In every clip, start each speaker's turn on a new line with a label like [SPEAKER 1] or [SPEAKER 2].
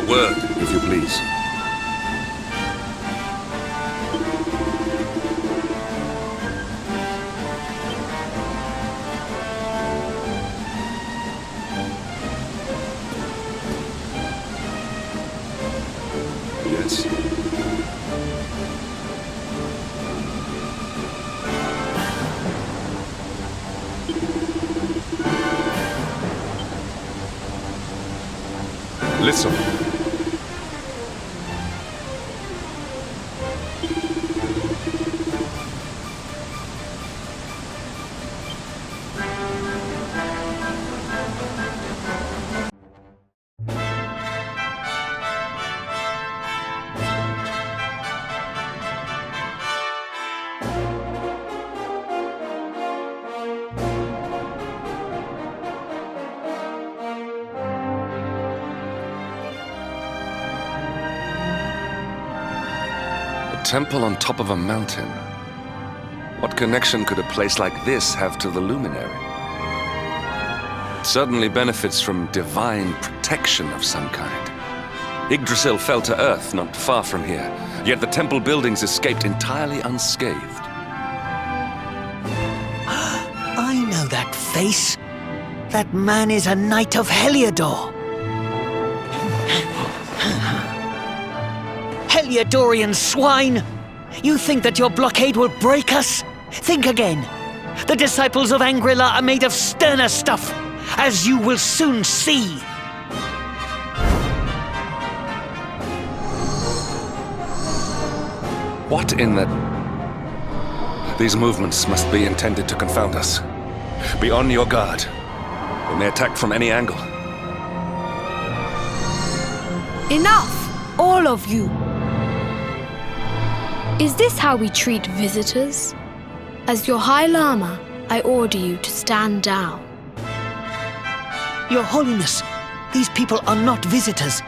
[SPEAKER 1] A word, if you please. Yes. Listen. A temple on top of a mountain. What connection could a place like this have to the luminary? It certainly benefits from divine protection of some kind. Yggdrasil fell to earth not far from here, yet the temple buildings escaped entirely unscathed.
[SPEAKER 2] I know that face. That man is a knight of Heliodor. Heliodorian swine! You think that your blockade will break us? Think again. The disciples of Angri-La are made of sterner stuff, as you will soon see.
[SPEAKER 1] What in the... These movements must be intended to confound us. Be on your guard. We may attack from any angle.
[SPEAKER 3] Enough, all of you. Is this how we treat visitors? As your High Lama, I order you to stand down.
[SPEAKER 2] Your Holiness, these people are not visitors.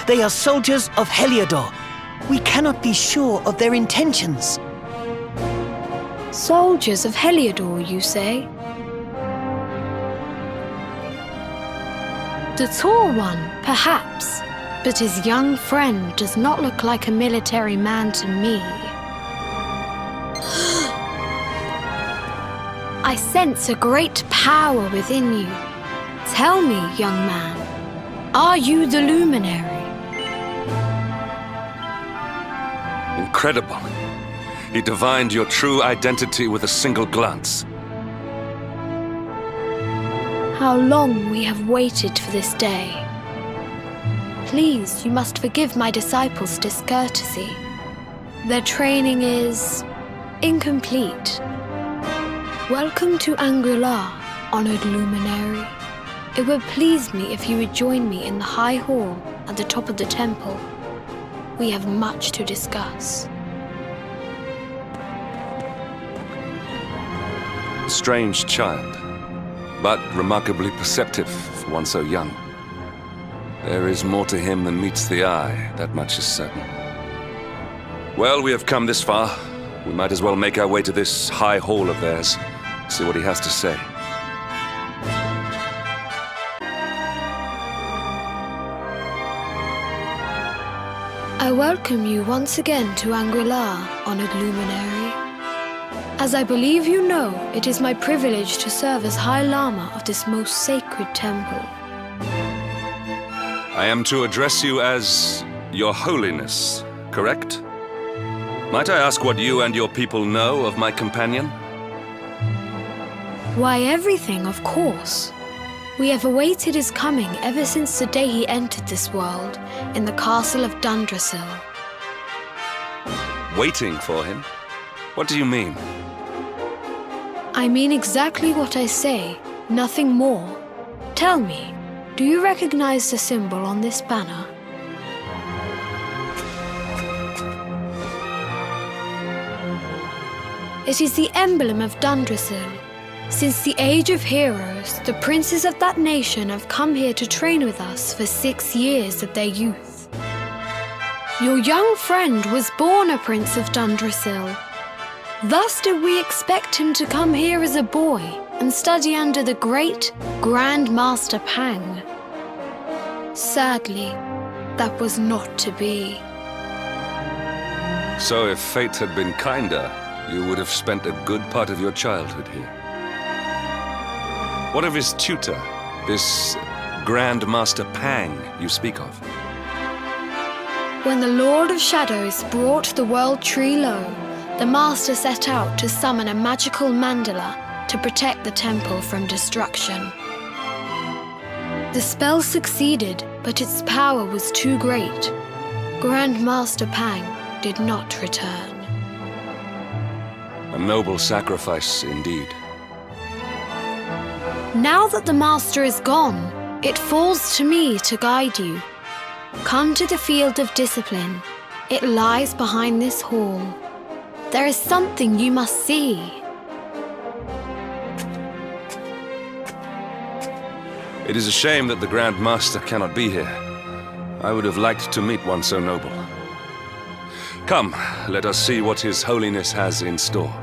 [SPEAKER 2] They are soldiers of Heliodor. We cannot be sure of their intentions.
[SPEAKER 3] Soldiers of Heliodor, you say? The tall one, perhaps, but his young friend does not look like a military man to me. I sense a great power within you. Tell me, young man, are you the luminary?
[SPEAKER 1] Incredible. He divined your true identity with a single glance.
[SPEAKER 3] How long we have waited for this day. Please, you must forgive my disciples' discourtesy. Their training is incomplete. Welcome to Angri-La, honored luminary. It would please me if you would join me in the high hall at the top of the temple. We have much to discuss.
[SPEAKER 1] Strange child, but remarkably perceptive for one so young. There is more to him than meets the eye, that much is certain. Well, we have come this far. We might as well make our way to this high hall of theirs, see what he has to say.
[SPEAKER 3] I welcome you once again to Angri-La, honored luminary. As I believe you know, it is my privilege to serve as High Lama of this most sacred temple.
[SPEAKER 1] I am to address you as Your Holiness, correct? Might I ask what you and your people know of my companion?
[SPEAKER 3] Why, everything, of course. We have awaited his coming ever since the day he entered this world in the castle of Dundrasil.
[SPEAKER 1] Waiting for him? What do you mean?
[SPEAKER 3] I mean exactly what I say, nothing more. Tell me, do you recognize the symbol on this banner? It is the emblem of Dundrasil. Since the age of heroes, the princes of that nation have come here to train with us for 6 years of their youth. Your young friend was born a prince of Dundrasil. Thus did we expect him to come here as a boy and study under the great Grand Master Pang. Sadly, that was not to be.
[SPEAKER 1] So if fate had been kinder, you would have spent a good part of your childhood here. What of his tutor, this Grand Master Pang you speak of?
[SPEAKER 3] When the Lord of Shadows brought the world tree low, the Master set out to summon a magical mandala to protect the temple from destruction. The spell succeeded, but its power was too great. Grand Master Pang did not return.
[SPEAKER 1] A noble sacrifice indeed.
[SPEAKER 3] Now that the Master is gone, it falls to me to guide you. Come to the field of discipline. It lies behind this hall. There is something you must see.
[SPEAKER 1] It is a shame that the Grand Master cannot be here. I would have liked to meet one so noble. Come, let us see what His Holiness has in store.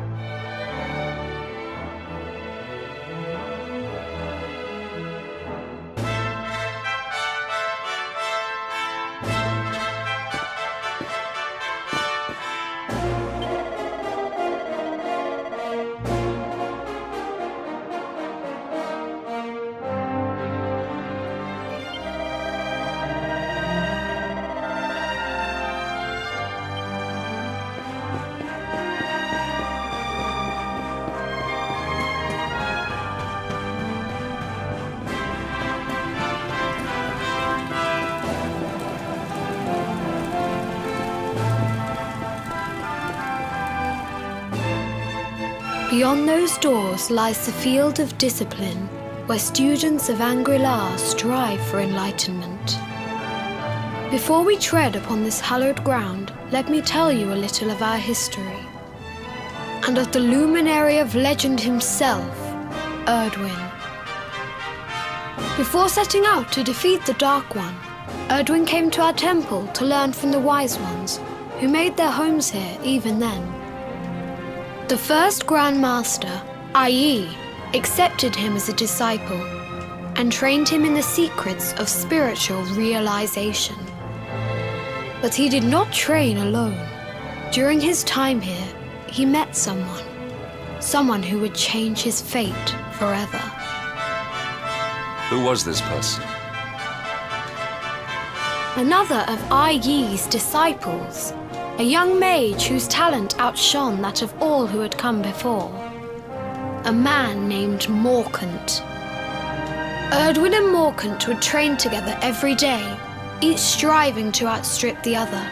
[SPEAKER 3] Beyond those doors lies the field of discipline, where students of Angri-La strive for enlightenment. Before we tread upon this hallowed ground, let me tell you a little of our history, and of the luminary of legend himself, Erdwin. Before setting out to defeat the Dark One, Erdwin came to our temple to learn from the wise ones, who made their homes here even then. The first Grand Master, i.e., accepted him as a disciple and trained him in the secrets of spiritual realization. But he did not train alone. During his time here, he met someone who would change his fate forever.
[SPEAKER 1] Who was this person?
[SPEAKER 3] Another of Ai Yi's disciples, a young mage whose talent outshone that of all who had come before. A man named Morkant. Erdwin and Morkant would train together every day, each striving to outstrip the other.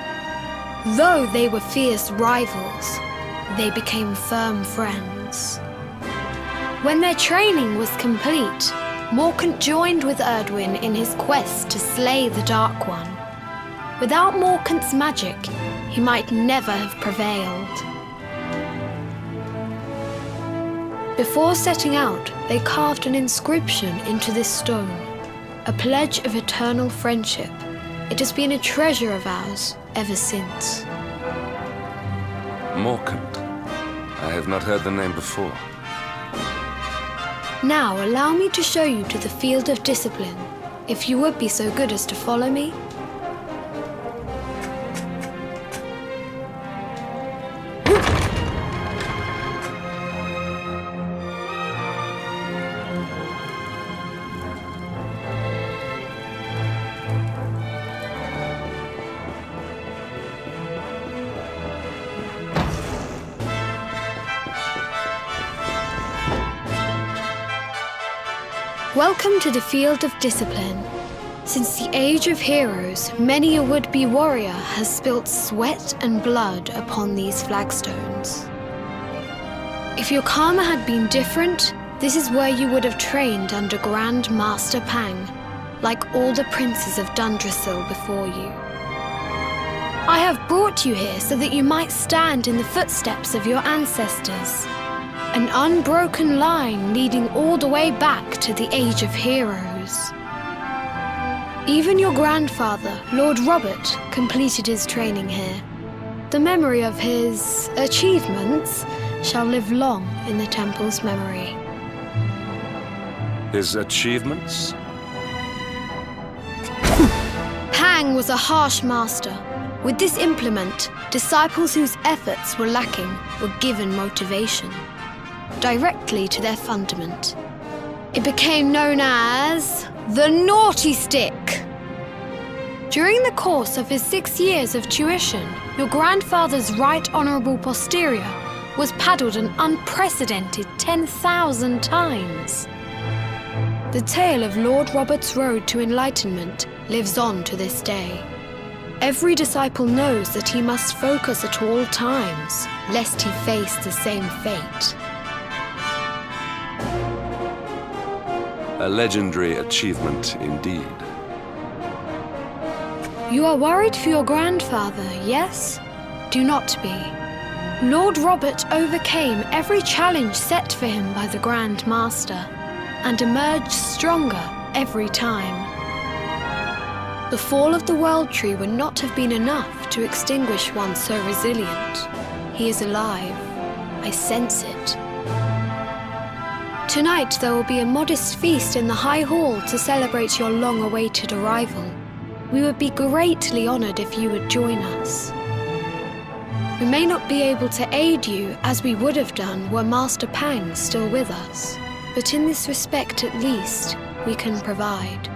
[SPEAKER 3] Though they were fierce rivals, they became firm friends. When their training was complete, Morkant joined with Erdwin in his quest to slay the Dark One. Without Morkant's magic, he might never have prevailed. Before setting out, they carved an inscription into this stone, a pledge of eternal friendship. It has been a treasure of ours ever since.
[SPEAKER 1] Morkant. I have not heard the name before.
[SPEAKER 3] Now allow me to show you to the field of discipline, if you would be so good as to follow me. Welcome to the field of discipline. Since the age of heroes, many a would-be warrior has spilt sweat and blood upon these flagstones. If your karma had been different, this is where you would have trained under Grand Master Pang, like all the princes of Dundrasil before you. I have brought you here so that you might stand in the footsteps of your ancestors. An unbroken line leading all the way back to the Age of Heroes. Even your grandfather, Lord Robert, completed his training here. The memory of his achievements shall live long in the temple's memory.
[SPEAKER 1] His achievements?
[SPEAKER 3] Pang Pang was a harsh master. With this implement, disciples whose efforts were lacking were given motivation, directly to their fundament. It became known as the Naughty Stick. During the course of his 6 years of tuition, your grandfather's right honourable posterior was paddled an unprecedented 10,000 times. The tale of Lord Robert's road to enlightenment lives on to this day. Every disciple knows that he must focus at all times, lest he face the same fate.
[SPEAKER 1] A legendary achievement indeed.
[SPEAKER 3] You are worried for your grandfather, yes? Do not be. Lord Robert overcame every challenge set for him by the Grand Master, and emerged stronger every time. The fall of the World Tree would not have been enough to extinguish one so resilient. He is alive. I sense it. Tonight there will be a modest feast in the High Hall to celebrate your long-awaited arrival. We would be greatly honoured if you would join us. We may not be able to aid you as we would have done were Master Pang still with us, but in this respect at least, we can provide.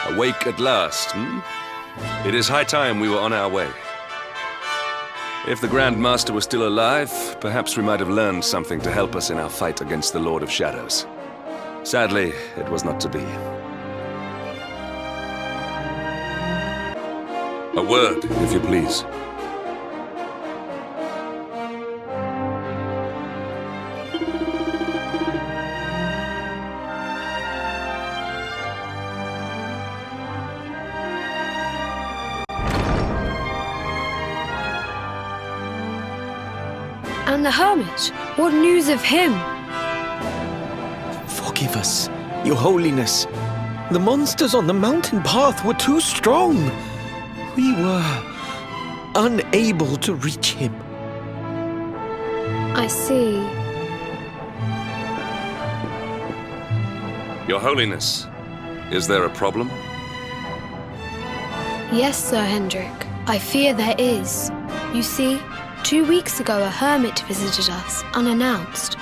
[SPEAKER 1] Awake at last, hmm? It is high time we were on our way. If the Grand Master was still alive, perhaps we might have learned something to help us in our fight against the Lord of Shadows. Sadly, it was not to be. A word, if you please.
[SPEAKER 3] And the hermit, what news of him?
[SPEAKER 4] Forgive us, Your Holiness. The monsters on the mountain path were too strong. We were unable to reach him.
[SPEAKER 3] I see.
[SPEAKER 1] Your Holiness, is there a problem?
[SPEAKER 3] Yes, Sir Hendrik. I fear there is. You see, 2 weeks ago a hermit visited us, unannounced,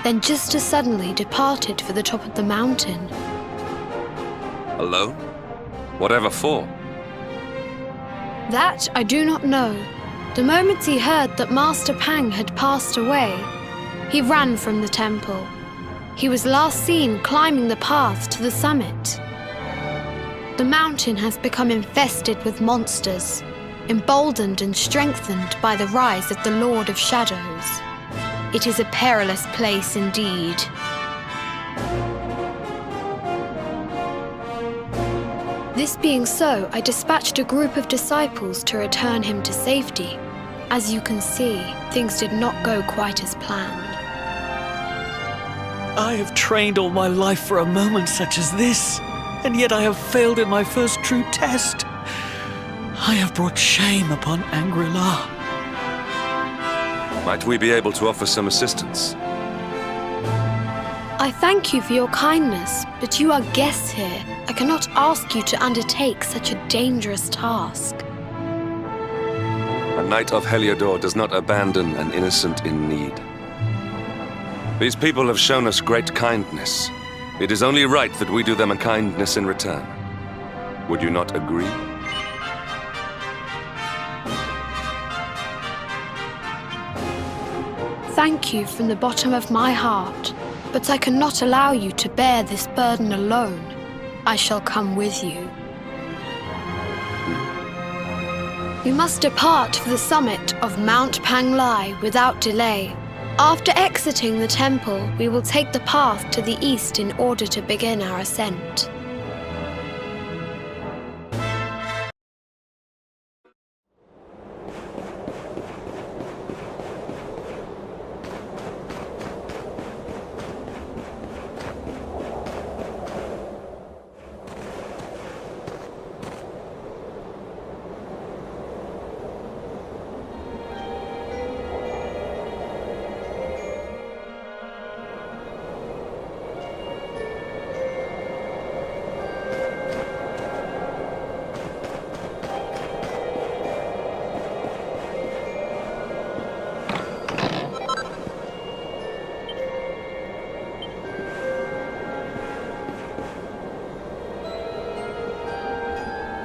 [SPEAKER 3] then just as suddenly departed for the top of the mountain.
[SPEAKER 1] Alone? Whatever for?
[SPEAKER 3] That I do not know. The moment he heard that Master Pang had passed away, he ran from the temple. He was last seen climbing the path to the summit. The mountain has become infested with monsters, emboldened and strengthened by the rise of the Lord of Shadows. It is a perilous place indeed. This being so, I dispatched a group of disciples to return him to safety. As you can see, things did not go quite as planned.
[SPEAKER 2] I have trained all my life for a moment such as this, and yet I have failed in my first true test. I have brought shame upon Angri-La.
[SPEAKER 1] Might we be able to offer some assistance?
[SPEAKER 3] I thank you for your kindness, but you are guests here. I cannot ask you to undertake such a dangerous task.
[SPEAKER 1] A knight of Heliodor does not abandon an innocent in need. These people have shown us great kindness. It is only right that we do them a kindness in return. Would you not agree?
[SPEAKER 3] Thank you from the bottom of my heart, but I cannot allow you to bear this burden alone. I shall come with you. We must depart for the summit of Mount Panglai without delay. After exiting the temple, we will take the path to the east in order to begin our ascent.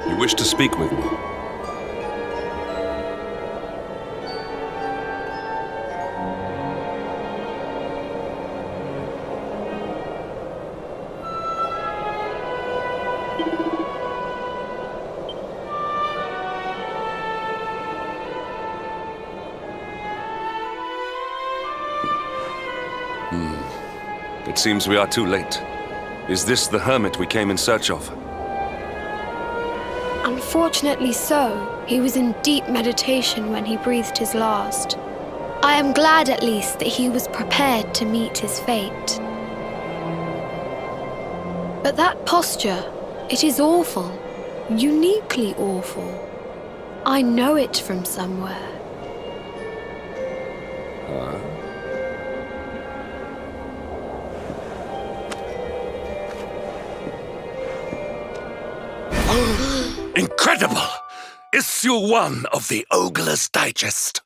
[SPEAKER 1] You wish to speak with me? It seems we are too late. Is this the hermit we came in search of?
[SPEAKER 3] Unfortunately so. He was in deep meditation when he breathed his last. I am glad at least that he was prepared to meet his fate. But that posture, it is awful. Uniquely awful. I know it from somewhere.
[SPEAKER 1] Incredible! Issue 1 of the Ogler's Digest.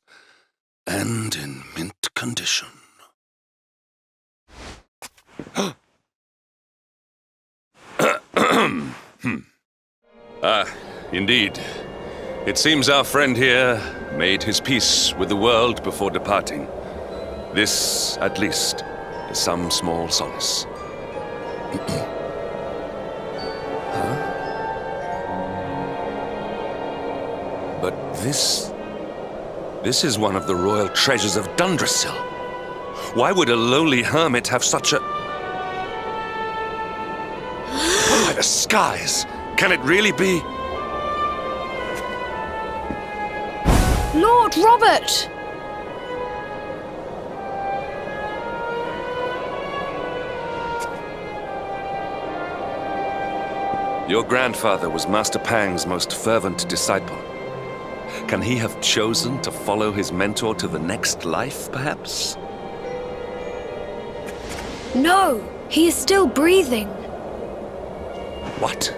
[SPEAKER 1] And in mint condition. Indeed. It seems our friend here made his peace with the world before departing. This, at least, is some small solace. But this is one of the royal treasures of Dundrasil. Why would a lowly hermit have such a... By the skies! Can it really be?
[SPEAKER 3] Lord Robert!
[SPEAKER 1] Your grandfather was Master Pang's most fervent disciple. Can he have chosen to follow his mentor to the next life, perhaps?
[SPEAKER 3] No, he is still breathing.
[SPEAKER 1] What?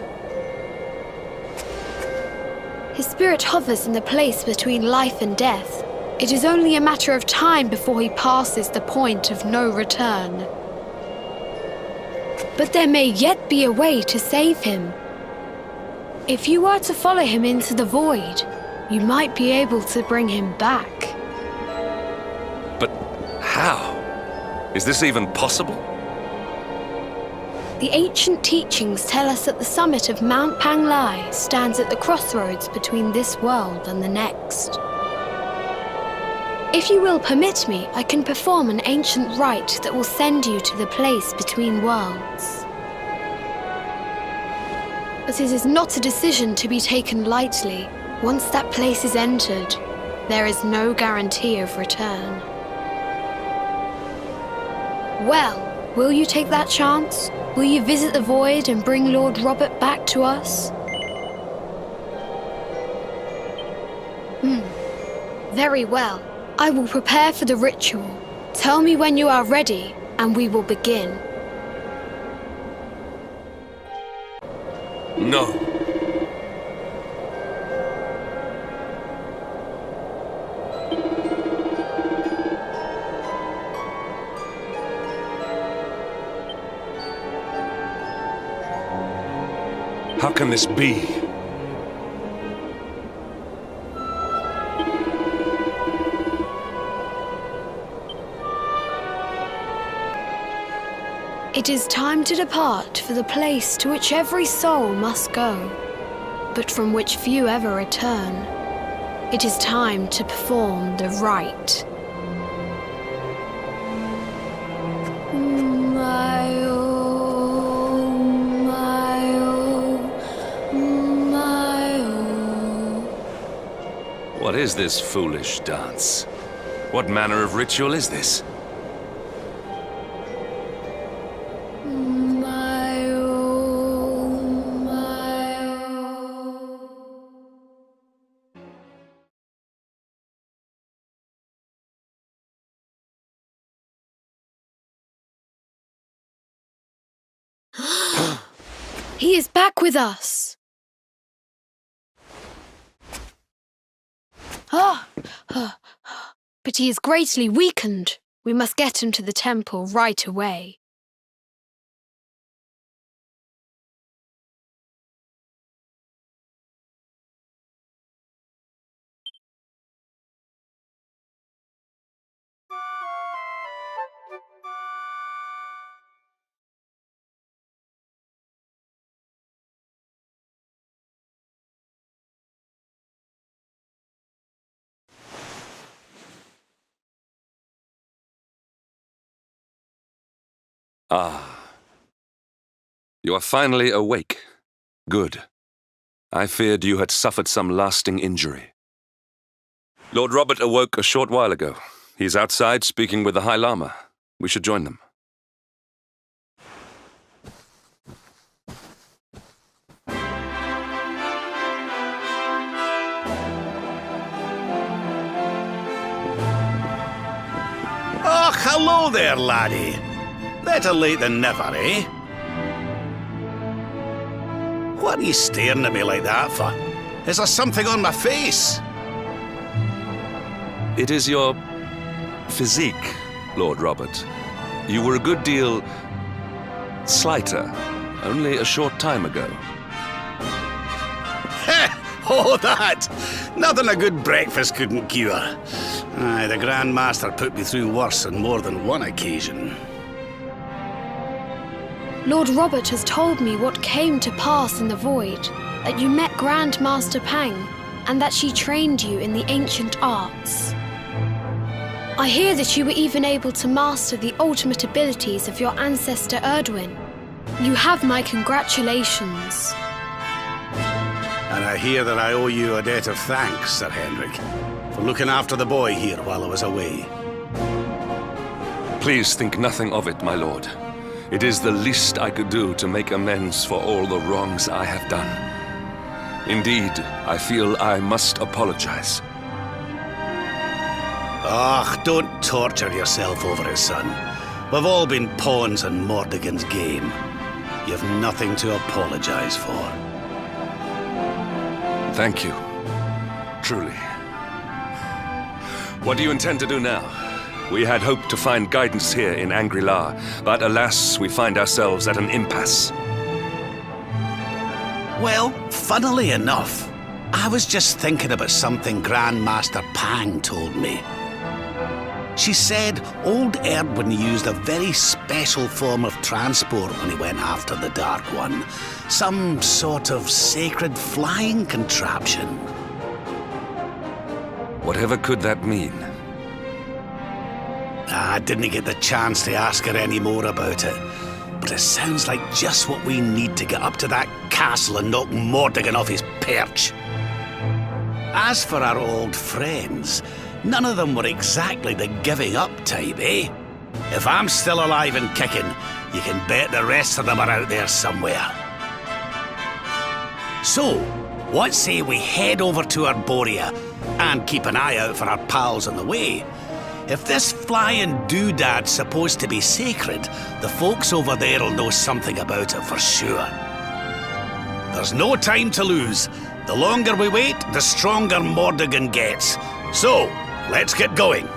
[SPEAKER 3] His spirit hovers in the place between life and death. It is only a matter of time before he passes the point of no return. But there may yet be a way to save him. If you were to follow him into the void, you might be able to bring him back.
[SPEAKER 1] But how? Is this even possible?
[SPEAKER 3] The ancient teachings tell us that the summit of Mount Panglai stands at the crossroads between this world and the next. If you will permit me, I can perform an ancient rite that will send you to the place between worlds. But it is not a decision to be taken lightly. Once that place is entered, there is no guarantee of return. Well, will you take that chance? Will you visit the void and bring Lord Robert back to us? Very well. I will prepare for the ritual. Tell me when you are ready, and we will begin.
[SPEAKER 1] No. How can this be?
[SPEAKER 3] It is time to depart for the place to which every soul must go, but from which few ever return. It is time to perform the rite.
[SPEAKER 1] What is this foolish dance? What manner of ritual is this?
[SPEAKER 3] He is back with us! But he is greatly weakened. We must get him to the temple right away.
[SPEAKER 1] Ah. You are finally awake. Good. I feared you had suffered some lasting injury. Lord Robert awoke a short while ago. He's outside speaking with the High Lama. We should join them.
[SPEAKER 5] Oh, hello there, laddie. Better late than never, eh? What are you staring at me like that for? Is there something on my face?
[SPEAKER 1] It is your physique, Lord Robert. You were a good deal slighter only a short time ago.
[SPEAKER 5] Oh, that! Nothing a good breakfast couldn't cure. Aye, the Grand Master put me through worse on more than one occasion.
[SPEAKER 3] Lord Robert has told me what came to pass in the void, that you met Grand Master Pang, and that she trained you in the ancient arts. I hear that you were even able to master the ultimate abilities of your ancestor Erdwin. You have my congratulations.
[SPEAKER 5] And I hear that I owe you a debt of thanks, Sir Hendrik, for looking after the boy here while I was away.
[SPEAKER 1] Please think nothing of it, my lord. It is the least I could do to make amends for all the wrongs I have done. Indeed, I feel I must apologize.
[SPEAKER 5] Ah, don't torture yourself over it, son. We've all been pawns in Mordigan's game. You've nothing to apologize for.
[SPEAKER 1] Thank you. Truly. What do you intend to do now? We had hoped to find guidance here in Angri-La, but alas, we find ourselves at an impasse.
[SPEAKER 5] Well, funnily enough, I was just thinking about something Grand Master Pang told me. She said old Erdwin used a very special form of transport when he went after the Dark One. Some sort of sacred flying contraption.
[SPEAKER 1] Whatever could that mean?
[SPEAKER 5] I didn't get the chance to ask her any more about it, but it sounds like just what we need to get up to that castle and knock Mordigan off his perch. As for our old friends, none of them were exactly the giving up type, eh? If I'm still alive and kicking, you can bet the rest of them are out there somewhere. So, what say we head over to Arborea and keep an eye out for our pals on the way? If this flying doodad's supposed to be sacred, the folks over there'll know something about it for sure. There's no time to lose. The longer we wait, the stronger Mordigan gets. So, let's get going.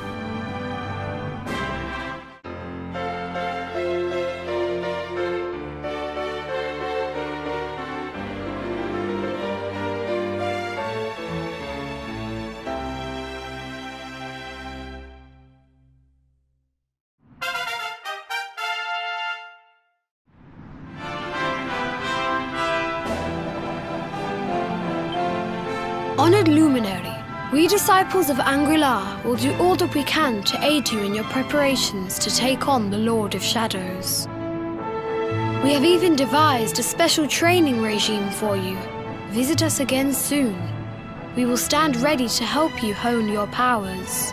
[SPEAKER 3] Honored Luminary, we disciples of Angri-La will do all that we can to aid you in your preparations to take on the Lord of Shadows. We have even devised a special training regime for you. Visit us again soon. We will stand ready to help you hone your powers.